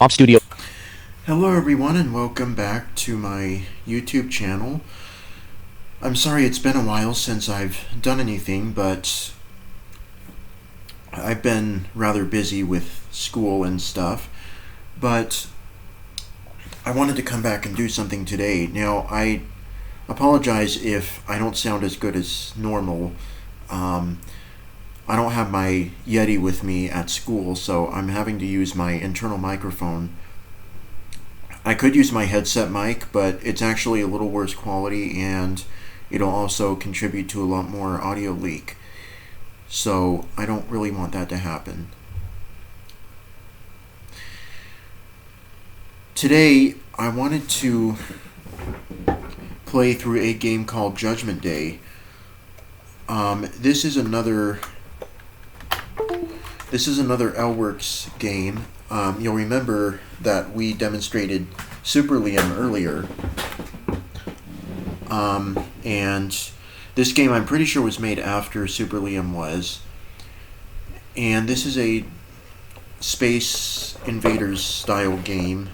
Op Studio. Hello everyone and welcome back to my YouTube channel. I'm sorry it's been a while since I've done anything, but I've been rather busy with school and stuff. But I wanted to come back and do something today. Now, I apologize if I don't sound as good as normal. I don't have my Yeti with me at school, so I'm having to use my internal microphone. I could use my headset mic, but it's actually a little worse quality, and it'll also contribute to a lot more audio leak. So I don't really want that to happen. Today, I wanted to play through a game called Judgment Day. This is another L-Works game. You'll remember that we demonstrated Super Liam earlier. And this game I'm pretty sure was made after Super Liam was. And this is a Space Invaders style game.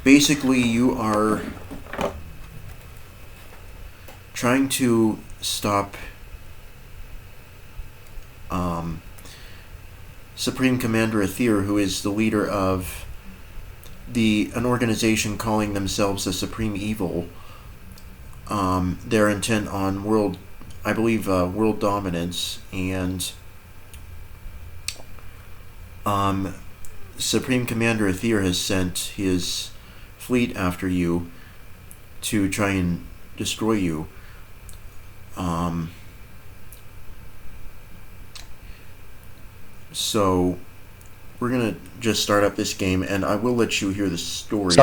Basically, you are trying to stop Supreme Commander Aether, who is the leader of an organization calling themselves the Supreme Evil. They're intent on world dominance, and Supreme Commander Aether has sent his fleet after you to try and destroy you. So we're gonna just start up this game, and I will let you hear the story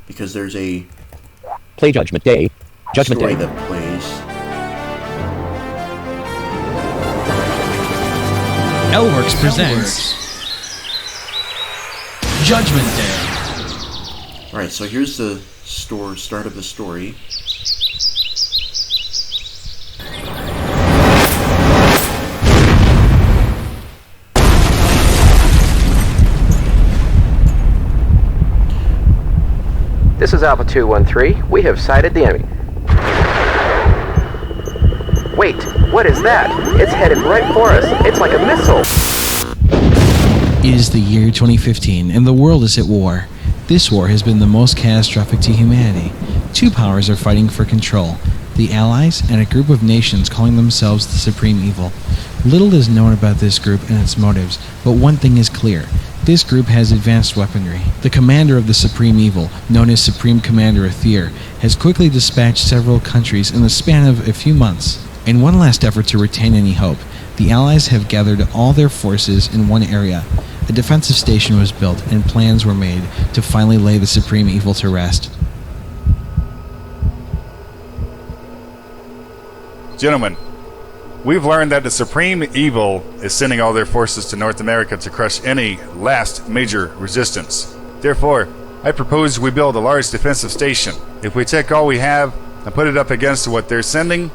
because there's a Play Judgment Day. Judgment story Day that plays. L-Works presents Judgment Day. Alright, so here's the start of the story. This is Alpha 213. We have sighted the enemy. Wait, what is that? It's headed right for us. It's like a missile. It is the year 2015, and the world is at war. This war has been the most catastrophic to humanity. Two powers are fighting for control: the Allies and a group of nations calling themselves the Supreme Evil. Little is known about this group and its motives, but one thing is clear. This group has advanced weaponry. The commander of the Supreme Evil, known as Supreme Commander Aether, has quickly dispatched several countries in the span of a few months. In one last effort to retain any hope, the Allies have gathered all their forces in one area. A defensive station was built, and plans were made to finally lay the Supreme Evil to rest. Gentlemen, we've learned that the Supreme Evil is sending all their forces to North America to crush any last major resistance. Therefore, I propose we build a large defensive station. If we take all we have and put it up against what they're sending,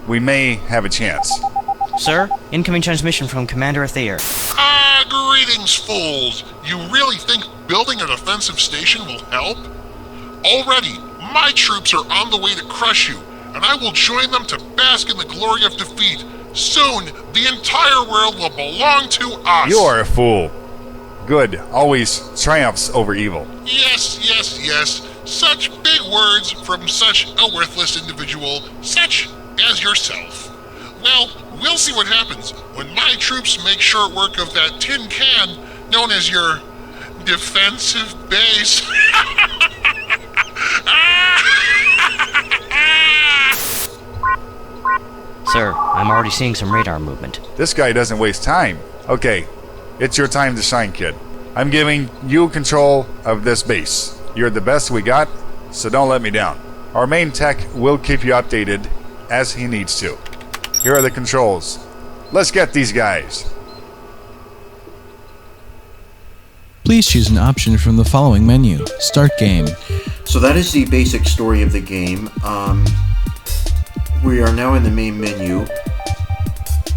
we may have a chance. Sir, incoming transmission from Commander Aether. Greetings, fools! You really think building a defensive station will help? Already, my troops are on the way to crush you, and I will join them to bask in the glory of defeat. Soon, the entire world will belong to us! You are a fool. Good always triumphs over evil. Yes, yes, yes. Such big words from such a worthless individual, such as yourself. Well, we'll see what happens when my troops make short work of that tin can known as your defensive base. Sir, I'm already seeing some radar movement. This guy doesn't waste time. Okay, it's your time to shine, kid. I'm giving you control of this base. You're the best we got, so don't let me down. Our main tech will keep you updated as he needs to. Here are the controls. Let's get these guys. Please choose an option from the following menu. Start game. So that is the basic story of the game. We are now in the main menu.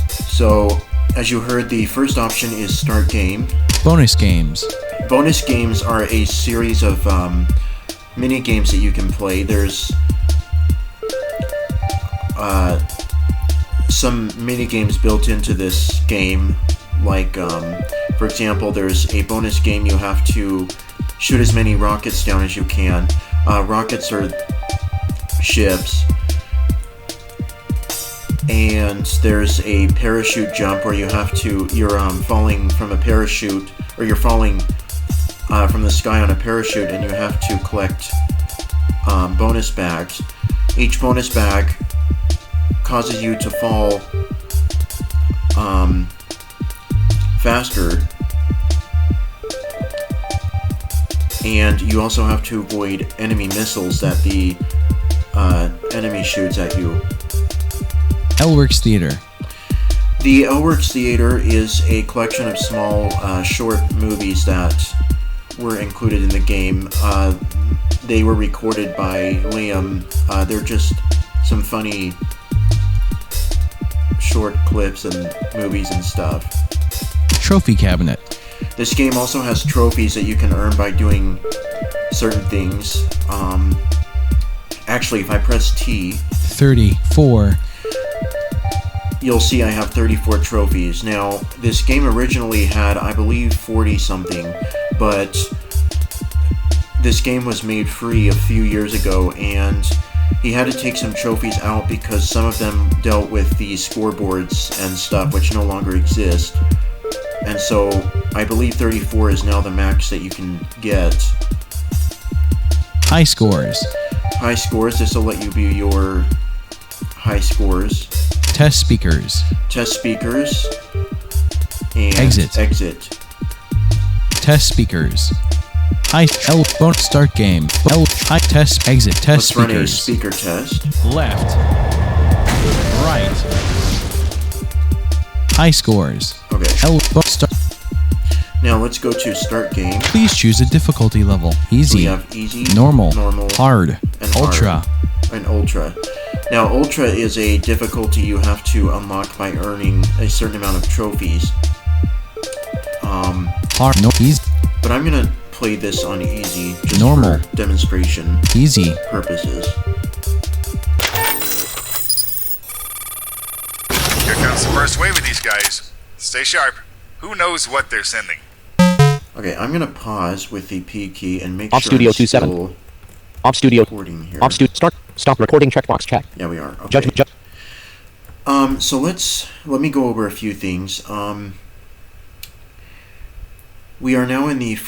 So As you heard, the first option is Start Game. Bonus games. Bonus games are a series of mini games that you can play. There's some mini games built into this game, like for example, there's a bonus game you have to shoot as many rockets down as you can. Rockets are ships. And there's a parachute jump where you're falling from a parachute, or you're falling from the sky on a parachute, and you have to collect bonus bags. Each bonus bag causes you to fall faster, and you also have to avoid enemy missiles that the enemy shoots at you. Elworks Theater. The Elworks Theater is a collection of small, short movies that were included in the game. They were recorded by Liam. They're just some funny short clips and movies and stuff. Trophy Cabinet. This game also has trophies that you can earn by doing certain things. Actually, if I press T... 34. You'll see I have 34 trophies. Now, this game originally had, I believe, 40-something, but this game was made free a few years ago, and he had to take some trophies out because some of them dealt with the scoreboards and stuff, which no longer exist. And so, I believe 34 is now the max that you can get. High scores. High scores, this will let you view your high scores. Test speakers. Test speakers. And Exit. Test speakers. High L bonus start game. L high test exit test Let's speakers. run a speaker test. Left. Right. High scores. Okay. L start. Now let's go to start game. Please choose a difficulty level. Easy. We have easy, normal, and hard, ultra. And ultra. Now, ultra is a difficulty you have to unlock by earning a certain amount of trophies. Hard, no, easy. But I'm gonna play this on easy, just Normal. for demonstration Easy. purposes. Here comes the first wave of these guys. Stay sharp. Who knows what they're sending? Okay, I'm gonna pause with the P key and make Off sure Studio I'm 27. still Off studio. recording here. Stop recording checkbox check. Yeah, we are. Okay. Judgment. So let me go over a few things. We are now in the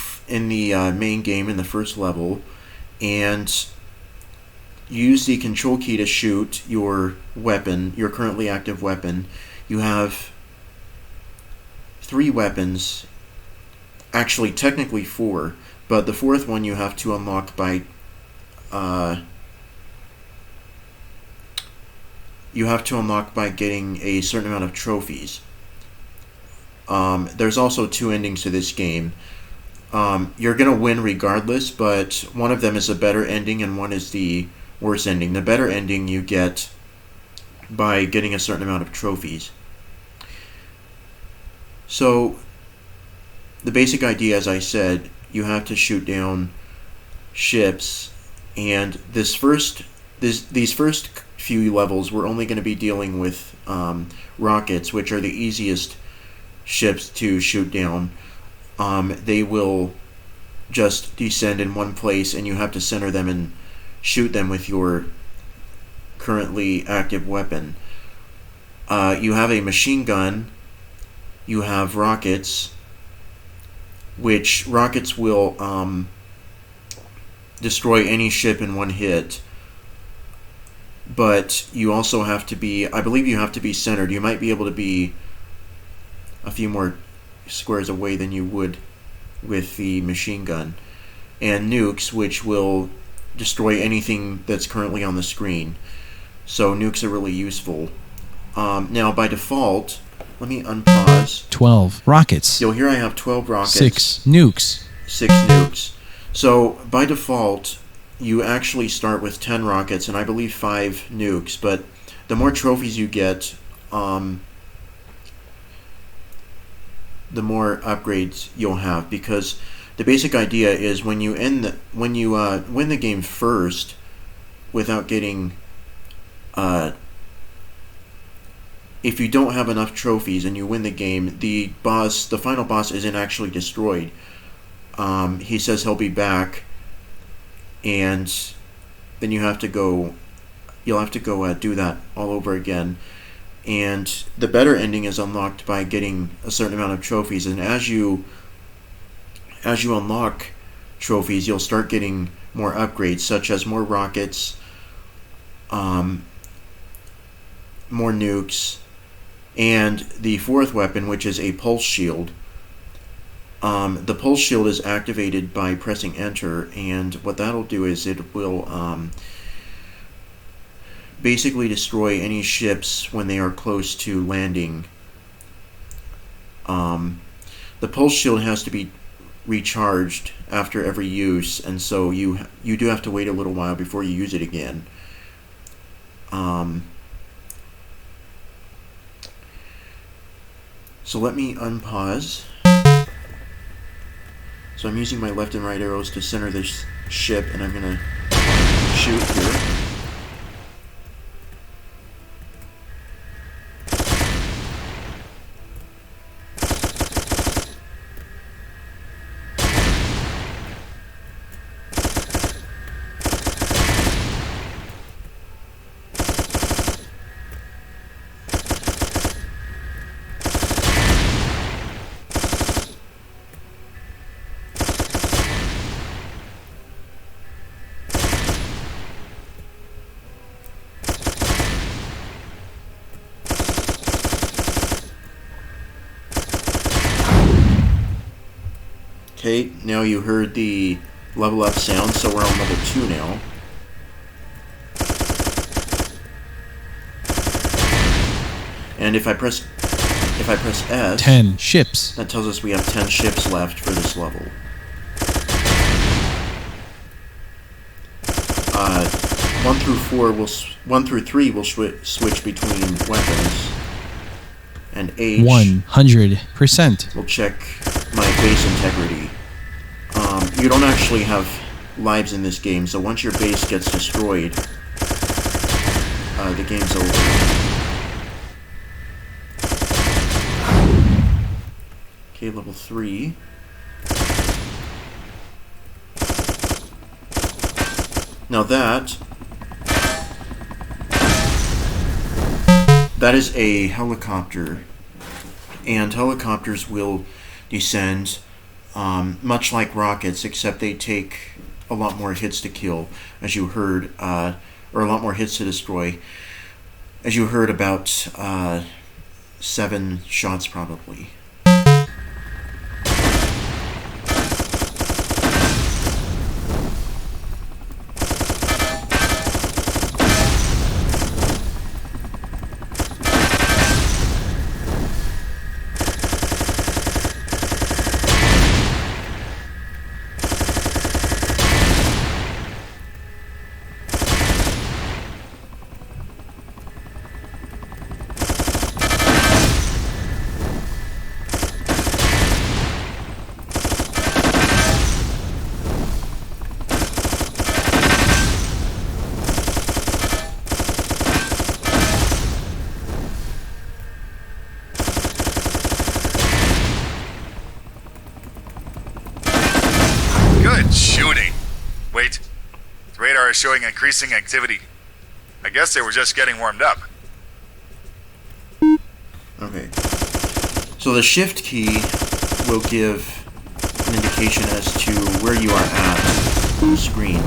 main game in the first level, and use the control key to shoot your weapon, your currently active weapon. You have 3 weapons, actually technically 4, but the 4th one you have to unlock by getting a certain amount of trophies. There's also 2 endings to this game. You're going to win regardless, but one of them is a better ending and one is the worse ending. The better ending you get by getting a certain amount of trophies. So, the basic idea, as I said, you have to shoot down ships, and these first few levels we're only going to be dealing with rockets, which are the easiest ships to shoot down. They will just descend in one place, and you have to center them and shoot them with your currently active weapon. You have a machine gun. You have rockets, which rockets will destroy any ship in one hit. But you also have to be, I believe you have to be centered. You might be able to be a few more squares away than you would with the machine gun. And nukes, which will destroy anything that's currently on the screen. So nukes are really useful. Now by default, let me unpause. 12 rockets. So here I have 12 rockets. 6 nukes. 6 nukes. So by default, you actually start with 10 rockets and I believe 5 nukes, but the more trophies you get, the more upgrades you'll have, because the basic idea is when you win the game first without getting if you don't have enough trophies and you win the game, the final boss isn't actually destroyed. He says he'll be back, and then you'll have to go do that all over again. And the better ending is unlocked by getting a certain amount of trophies, and as you unlock trophies, you'll start getting more upgrades, such as more rockets, more nukes, and the fourth weapon, which is a pulse shield. The pulse shield is activated by pressing enter, and what that'll do is it will basically destroy any ships when they are close to landing. The pulse shield has to be recharged after every use, and so you do have to wait a little while before you use it again. So let me unpause. So I'm using my left and right arrows to center this ship, and I'm gonna shoot here. Okay, now you heard the level up sound, so we're on level 2 now. And if I press S, 10 ships. that tells us we have 10 ships left for this level. 1 through 3 will switch between weapons, and H 100%. will check my base integrity. You don't actually have lives in this game, so once your base gets destroyed, the game's over. Okay, level 3. Now that is a helicopter, and helicopters will descend much like rockets, except they take a lot more hits to kill, as you heard, or a lot more hits to destroy, as you heard, about 7 shots probably. Good shooting. Wait, the radar is showing increasing activity. I guess they were just getting warmed up. Okay. So the shift key will give an indication as to where you are at on the screen.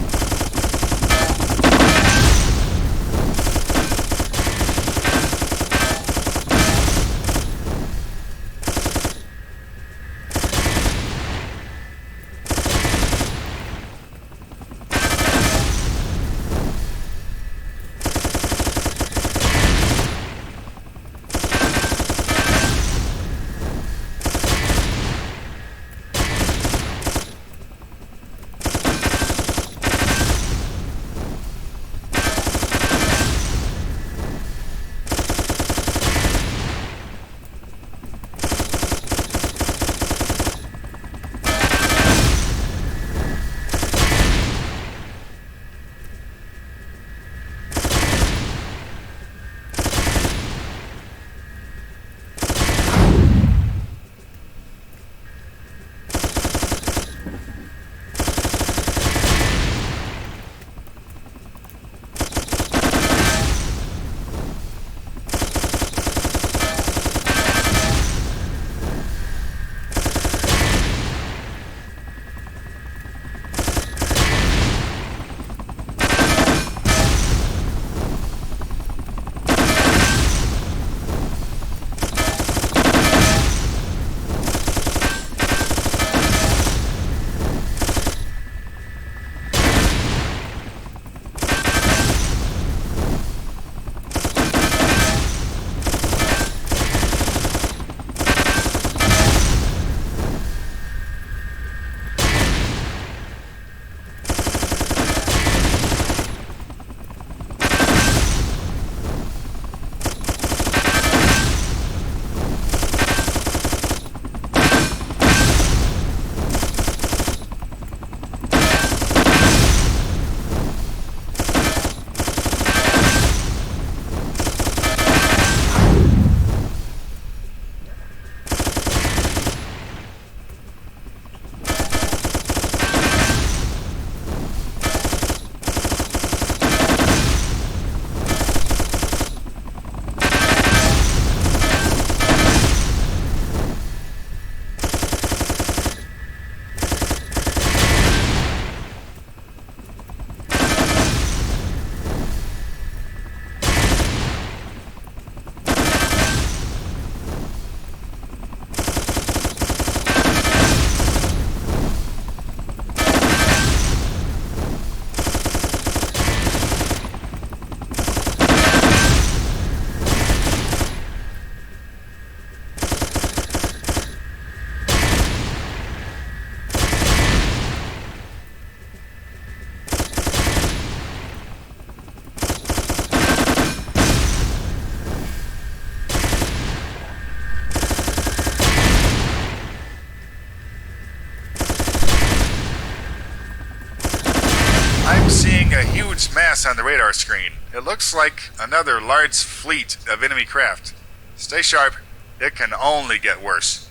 huge mass on the radar screen. It looks like another large fleet of enemy craft. Stay sharp. It can only get worse.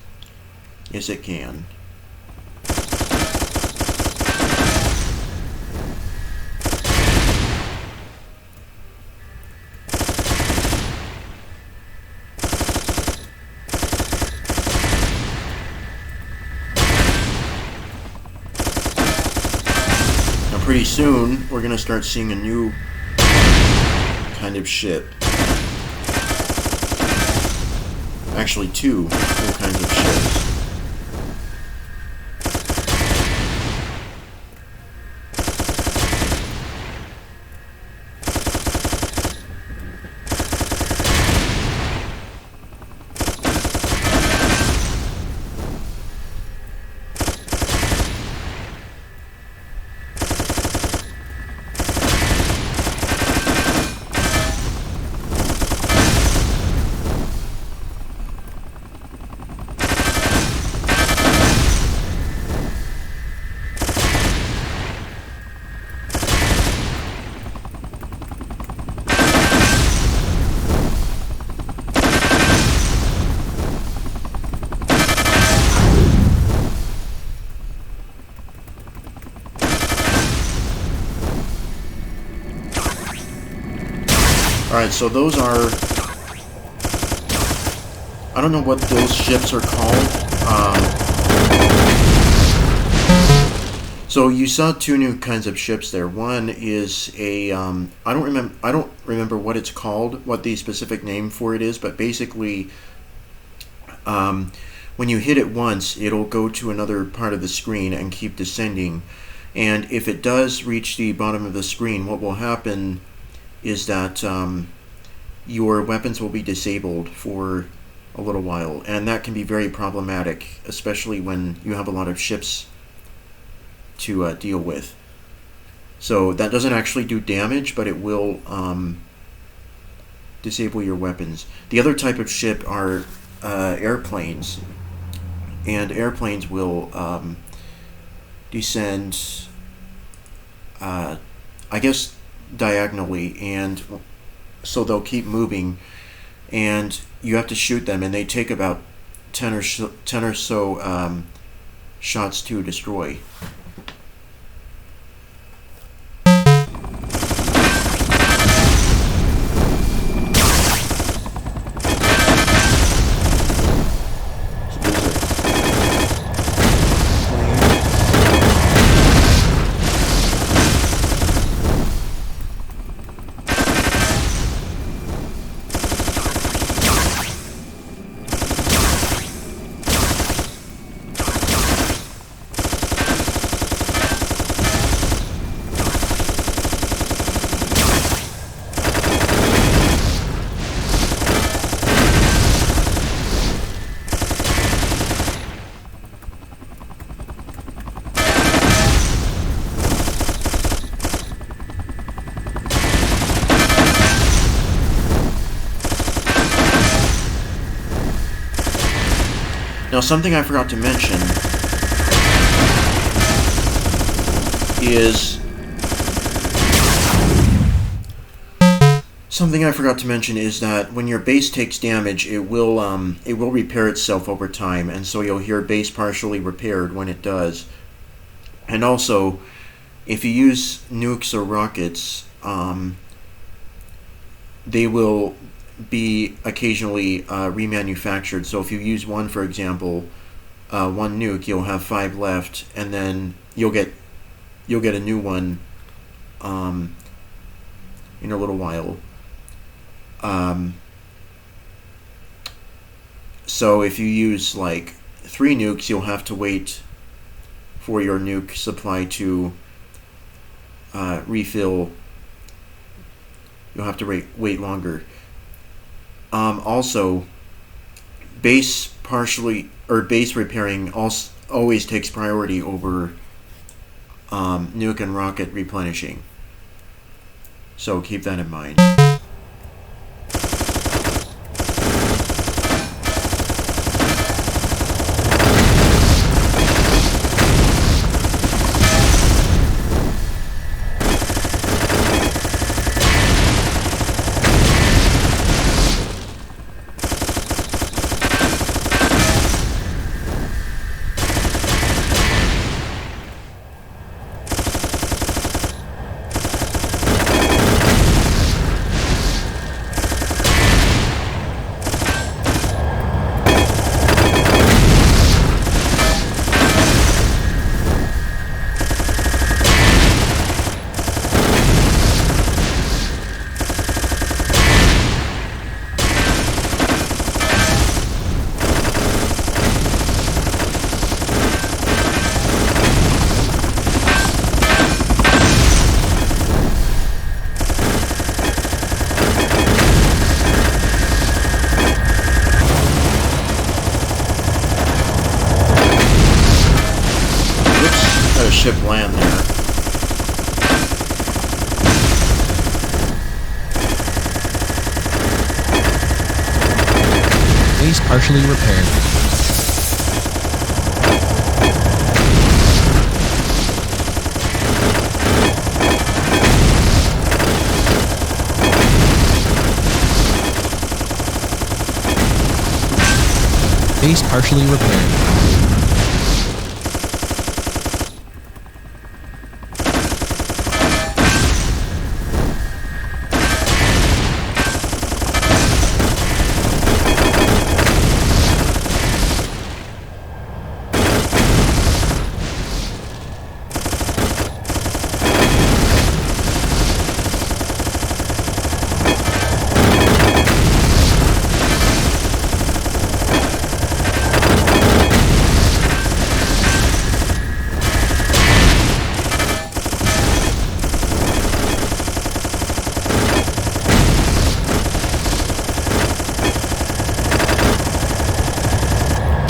Yes, it can. Pretty soon, we're going to start seeing a new kind of ship. Actually, two new kinds of ships. Alright, so those are... I don't know what those ships are called. So you saw two new kinds of ships there. One is a... I don't remember what it's called, what the specific name for it is, but basically... when you hit it once, it'll go to another part of the screen and keep descending. And if it does reach the bottom of the screen, what will happen is that your weapons will be disabled for a little while, and that can be very problematic, especially when you have a lot of ships to deal with. So that doesn't actually do damage, but it will disable your weapons. The other type of ship are airplanes, and airplanes will descend, I guess, diagonally, and so they'll keep moving, and you have to shoot them, and they take about 10 or so shots to destroy. Now, something I forgot to mention is that when your base takes damage, it will repair itself over time, and so you'll hear base partially repaired when it does. And also, if you use nukes or rockets, they will be occasionally remanufactured. So if you use one, for example, one nuke, you'll have 5 left, and then you'll get a new one in a little while. So if you use like 3 nukes, you'll have to wait for your nuke supply to refill. You'll have to wait longer. Also, base repairing always takes priority over nuke and rocket replenishing. So keep that in mind. ship land there. Base partially repaired. Base partially repaired.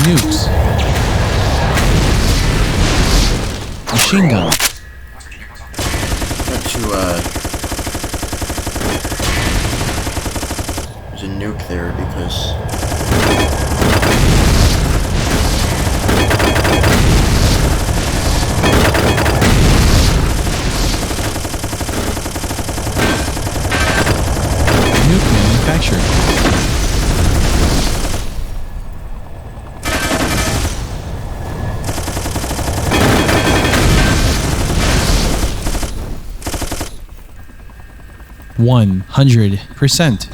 Nukes. Machine gun. Got to, there's a nuke there because... Nuke manufactured. %.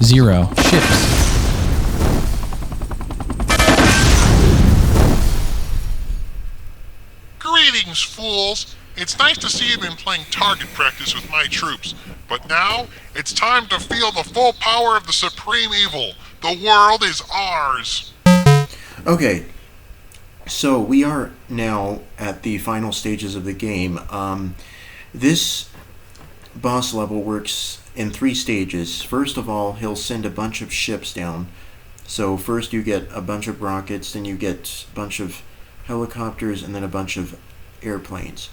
0 ships. Greetings, fools! It's nice to see you've been playing target practice with my troops, but now it's time to feel the full power of the supreme evil. The world is ours! Okay, so we are now at the final stages of the game. This boss level works in 3 stages. First of all, he'll send a bunch of ships down. So first you get a bunch of rockets, then you get a bunch of helicopters, and then a bunch of airplanes.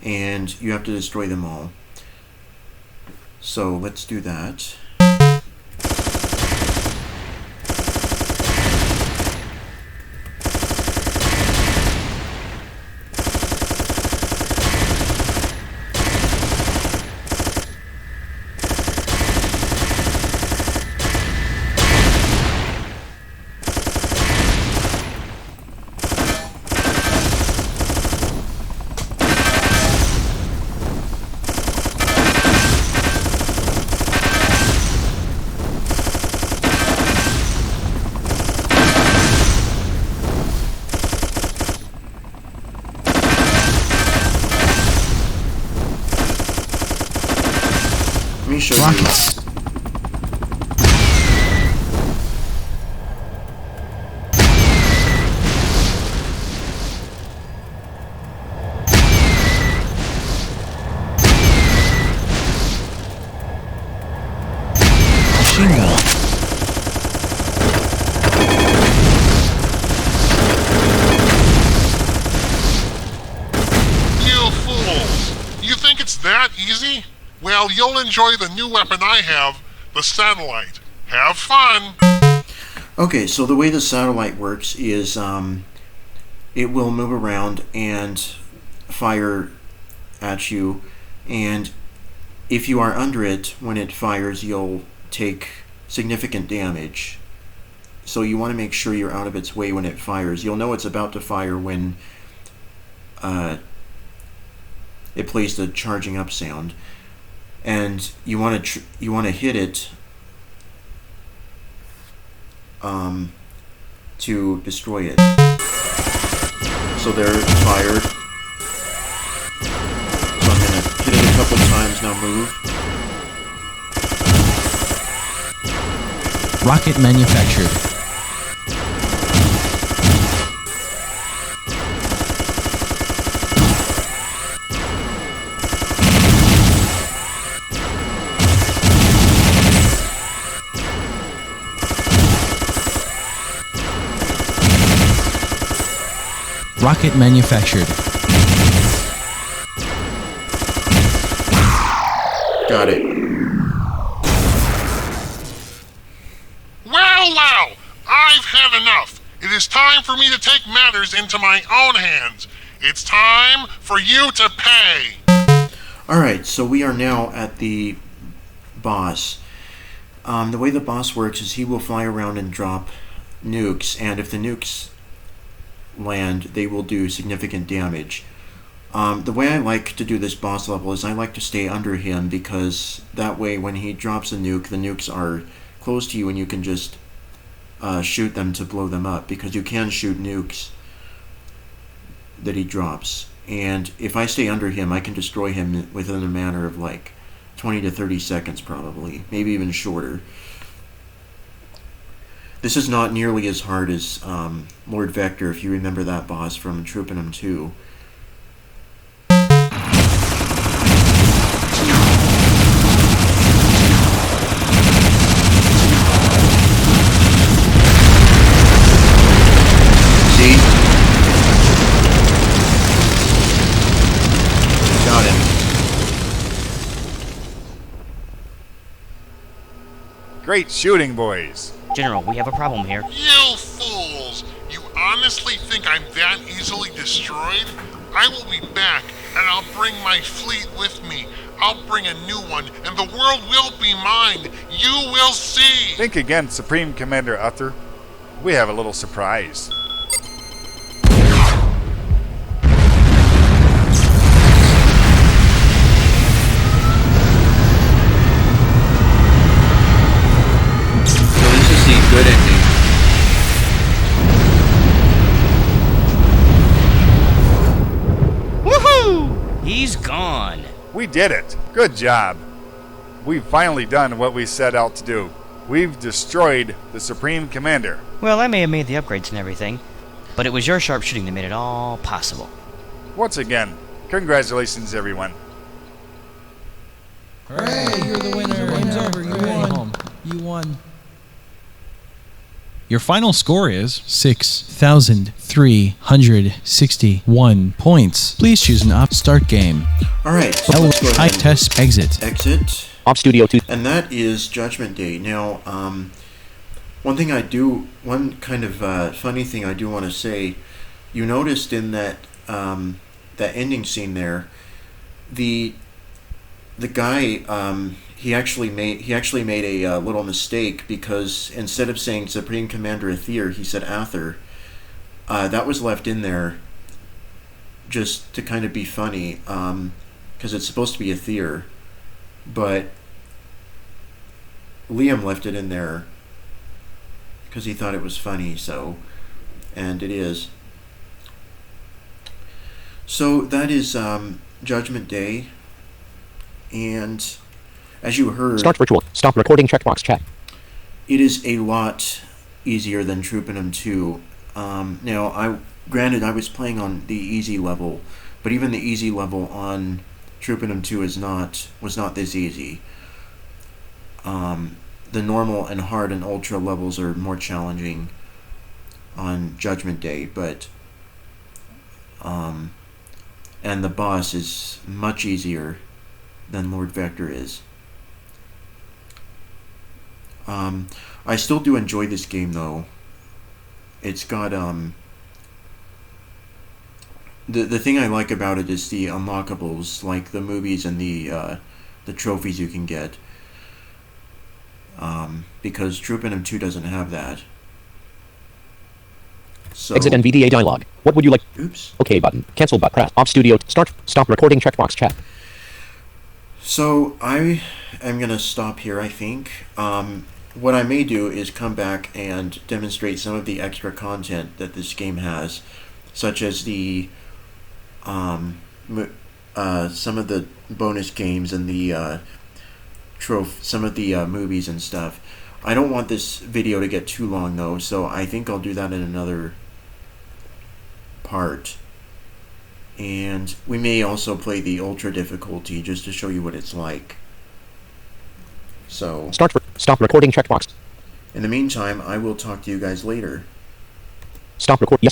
And you have to destroy them all. So let's do that. Let me show Rockets. Machine gun. You fools! You think it's that easy? Well, you'll enjoy the new weapon I have, the satellite. Have fun! Okay, so the way the satellite works is it will move around and fire at you, and if you are under it when it fires, you'll take significant damage. So you want to make sure you're out of its way when it fires. You'll know it's about to fire when it plays the charging up sound, and you want to hit it to destroy it. So there, it's fired. So I'm gonna hit it a couple times. Now move. Rocket manufactured. Rocket manufactured. Got it. Well, I've had enough. It is time for me to take matters into my own hands. It's time for you to pay. Alright, so we are now at the boss. The way the boss works is he will fly around and drop nukes, and if the nukes land, they will do significant damage. The way I like to do this boss level is I like to stay under him, because that way when he drops a nuke, the nukes are close to you and you can just shoot them to blow them up, because you can shoot nukes that he drops. And if I stay under him, I can destroy him within a matter of like 20 to 30 seconds probably, maybe even shorter. This is not nearly as hard as Lord Vector, if you remember that boss from Troopinum 2. See? Got him. Great shooting, boys. General, we have a problem here. You fools! You honestly think I'm that easily destroyed? I will be back, and I'll bring my fleet with me. I'll bring a new one, and the world will be mine. You will see! Think again, Supreme Commander Uther. We have a little surprise. So this is the good ending. Woohoo! He's gone. We did it. Good job. We've finally done what we set out to do. We've destroyed the Supreme Commander. Well, I may have made the upgrades and everything, but it was your sharpshooting that made it all possible. Once again, congratulations, everyone. Hooray, you're the winner. Game's over. You won. You won. Your final score is 6,361 points. Please choose an start game. Alright, so let's go ahead and Test exit. exit. Op Studio 2. And that is Judgment Day. Now, one kind of funny thing I do want to say, you noticed in that that ending scene there, the guy he actually made a little mistake, because instead of saying Supreme Commander Aether, he said Ather. That was left in there just to kind of be funny, because it's supposed to be Aether, but Liam left it in there because he thought it was funny, and it is. So that is Judgment Day, and as you heard, Start virtual. Stop recording checkbox check. it is a lot easier than Troopinum 2. Now, granted, I was playing on the easy level, but even the easy level on Troopinum 2 was not this easy. The normal and hard and ultra levels are more challenging on Judgment Day, but and the boss is much easier than Lord Vector is. I still do enjoy this game, though. It's got the thing I like about it is the unlockables, like the movies and the trophies you can get. Because Troopinum 2 doesn't have that. So, Exit NVDA dialog. What would you like? oops. OK button. Cancel button. Press. Op Studio. Stop recording checkbox check. So I am going to stop here, I think. What I may do is come back and demonstrate some of the extra content that this game has, such as the some of the bonus games and the some of the movies and stuff. I don't want this video to get too long, though, so I think I'll do that in another part. And we may also play the ultra difficulty just to show you what it's like. So, Stop recording checkbox. in the meantime, I will talk to you guys later. Stop record. Yes.